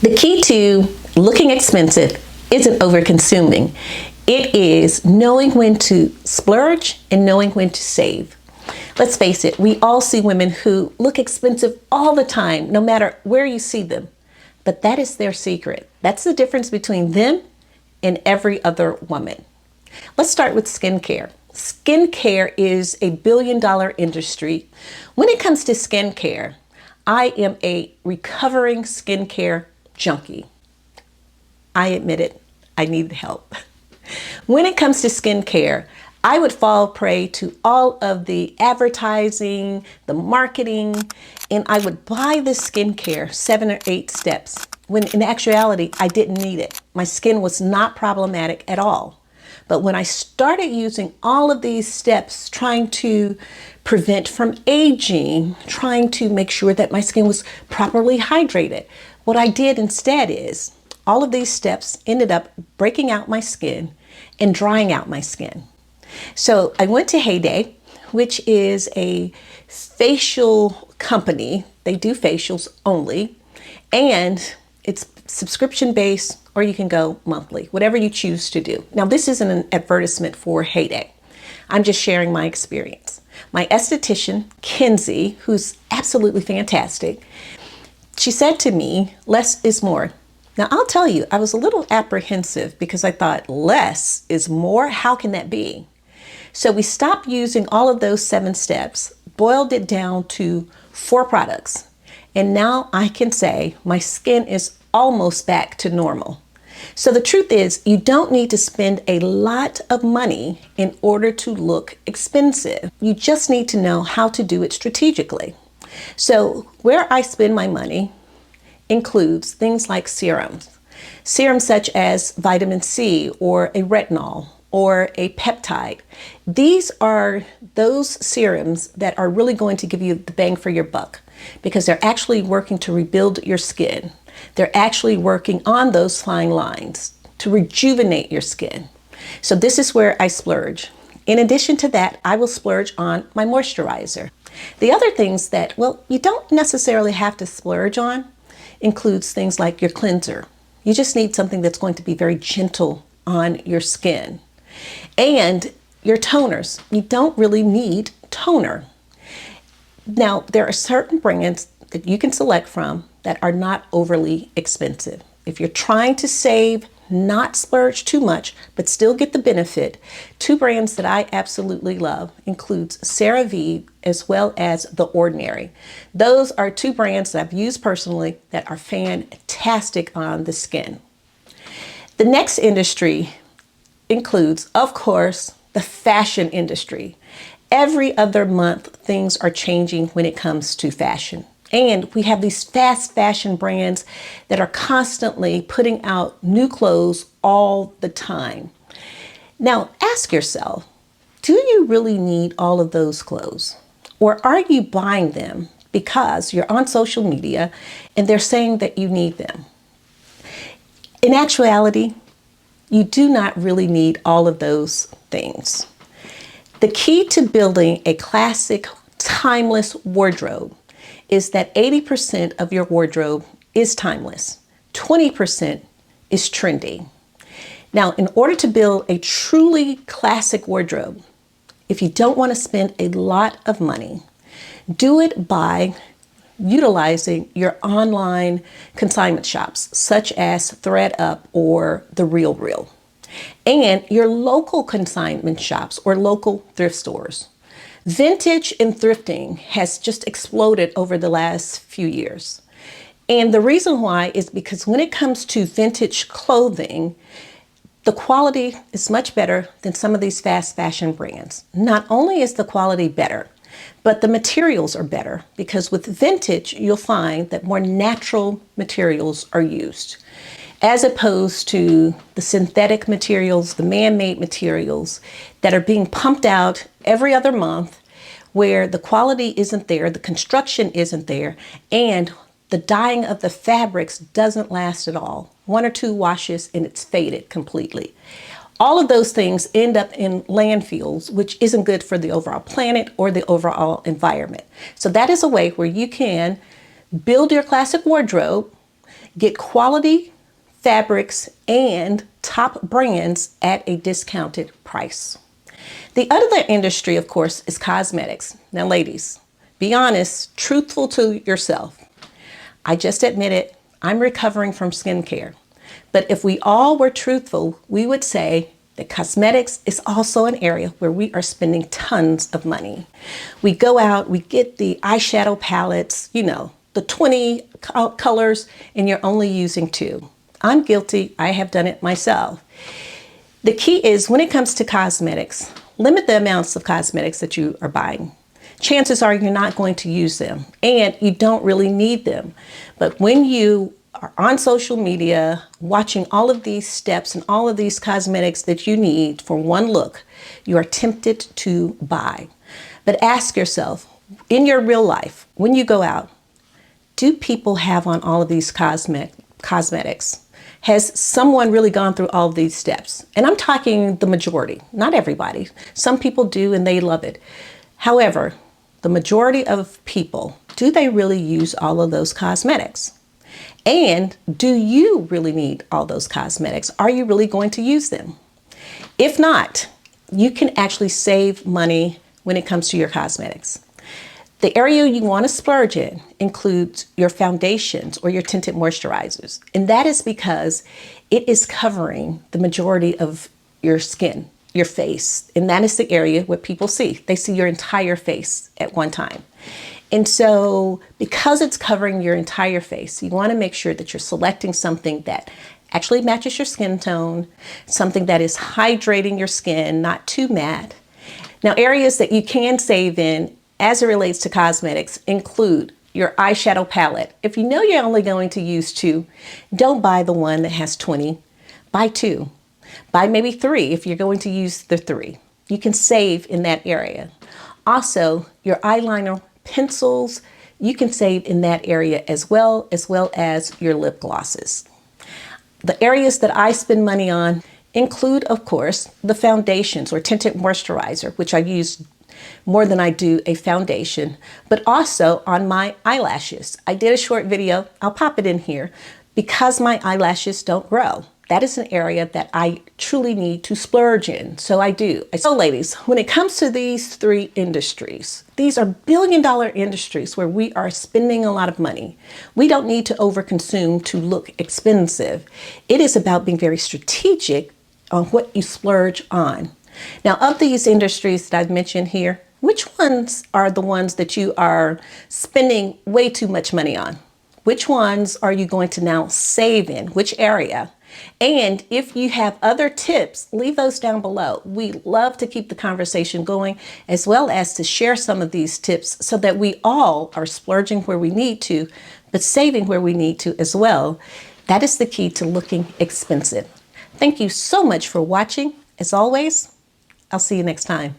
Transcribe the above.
The key to looking expensive isn't over consuming. It is knowing when to splurge and knowing when to save. Let's face it, we all see women who look expensive all the time, no matter where you see them. But that is their secret. That's the difference between them and every other woman. Let's start with skincare. Skincare is a billion-dollar industry. When it comes to skincare, I am a recovering skincare junkie. I admit it, I need help. When it comes to skincare, I would fall prey to all of the advertising, the marketing, and I would buy this skincare 7 or 8 steps when in actuality, I didn't need it. My skin was not problematic at all. But when I started using all of these steps, trying to prevent from aging, trying to make sure that my skin was properly hydrated, what I did instead is all of these steps ended up breaking out my skin and drying out my skin. So I went to Heyday, which is a facial company. They do facials only, and it's subscription based, or you can go monthly, whatever you choose to do. Now, this isn't an advertisement for Heyday. I'm just sharing my experience. My esthetician, Kinsey, who's absolutely fantastic, she said to me, less is more. Now, I'll tell you, I was a little apprehensive because I thought less is more. How can that be? So we stopped using all of those 7 steps, boiled it down to 4 products. And now I can say my skin is almost back to normal. So the truth is, you don't need to spend a lot of money in order to look expensive. You just need to know how to do it strategically. So where I spend my money includes things like serums. Serums such as vitamin C or a retinol or a peptide. These are those serums that are really going to give you the bang for your buck because they're actually working to rebuild your skin. They're actually working on those fine lines to rejuvenate your skin. So this is where I splurge. In addition to that, I will splurge on my moisturizer. The other things that, well, you don't necessarily have to splurge on includes things like your cleanser. You just need something that's going to be very gentle on your skin. And your toners. You don't really need toner. Now, there are certain brands that you can select from that are not overly expensive. If you're trying to save, not splurge too much, but still get the benefit, 2 brands that I absolutely love includes CeraVe as well as The Ordinary. Those are 2 brands that I've used personally that are fantastic on the skin. The next industry includes, of course, the fashion industry. Every other month, things are changing when it comes to fashion. And we have these fast fashion brands that are constantly putting out new clothes all the time. Now, ask yourself, do you really need all of those clothes? Or are you buying them because you're on social media and they're saying that you need them? In actuality, you do not really need all of those things. The key to building a classic, timeless wardrobe is that 80% of your wardrobe is timeless. 20% is trendy. Now, in order to build a truly classic wardrobe, if you don't want to spend a lot of money, do it by utilizing your online consignment shops, such as ThredUp or The RealReal, and your local consignment shops or local thrift stores. Vintage and thrifting has just exploded over the last few years. And the reason why is because when it comes to vintage clothing, the quality is much better than some of these fast fashion brands. Not only is the quality better, but the materials are better because with vintage, you'll find that more natural materials are used as opposed to the synthetic materials, the man-made materials that are being pumped out every other month where the quality isn't there, the construction isn't there, and the dyeing of the fabrics doesn't last at all. 1 or 2 washes and it's faded completely. All of those things end up in landfills, which isn't good for the overall planet or the overall environment. So that is a way where you can build your classic wardrobe, Get quality fabrics and top brands at a discounted price. The other industry, of course, is cosmetics. Now, ladies, be honest, truthful to yourself. I just admitted I'm recovering from skincare. But if we all were truthful, we would say that cosmetics is also an area where we are spending tons of money. We go out, we get the eyeshadow palettes, the 20 colors, and you're only using 2. I'm guilty. I have done it myself. The key is when it comes to cosmetics, limit the amounts of cosmetics that you are buying. Chances are you're not going to use them and you don't really need them. But when you are on social media, watching all of these steps and all of these cosmetics that you need for one look, you are tempted to buy. But ask yourself, in your real life, when you go out, do people have on all of these cosmetics? Has someone really gone through all of these steps? And I'm talking the majority, not everybody. Some people do and they love it. However, the majority of people, do they really use all of those cosmetics? And do you really need all those cosmetics? Are you really going to use them? If not, you can actually save money when it comes to your cosmetics. The area you want to splurge in includes your foundations or your tinted moisturizers. And that is because it is covering the majority of your skin, your face. And that is the area where people see. They see your entire face at one time. And so because it's covering your entire face, you want to make sure that you're selecting something that actually matches your skin tone, something that is hydrating your skin, not too matte. Now, areas that you can save in as it relates to cosmetics include your eyeshadow palette. If you know you're only going to use 2, don't buy the one that has 20. Buy 2. Buy maybe 3 if you're going to use the 3. You can save in that area. Also, your eyeliner, pencils, you can save in that area as well as your lip glosses. The areas that I spend money on include, of course, the foundations or tinted moisturizer, which I use more than I do a foundation, but also on my eyelashes. I did a short video, I'll pop it in here, because my eyelashes don't grow. That is an area that I truly need to splurge in, so I do. So ladies, when it comes to these 3 industries, these are billion-dollar industries where we are spending a lot of money. We don't need to overconsume to look expensive. It is about being very strategic on what you splurge on. Now, of these industries that I've mentioned here, which ones are the ones that you are spending way too much money on? Which ones are you going to now save in? Which area? And if you have other tips, leave those down below. We love to keep the conversation going, as well as to share some of these tips so that we all are splurging where we need to, but saving where we need to as well. That is the key to looking expensive. Thank you so much for watching. As always, I'll see you next time.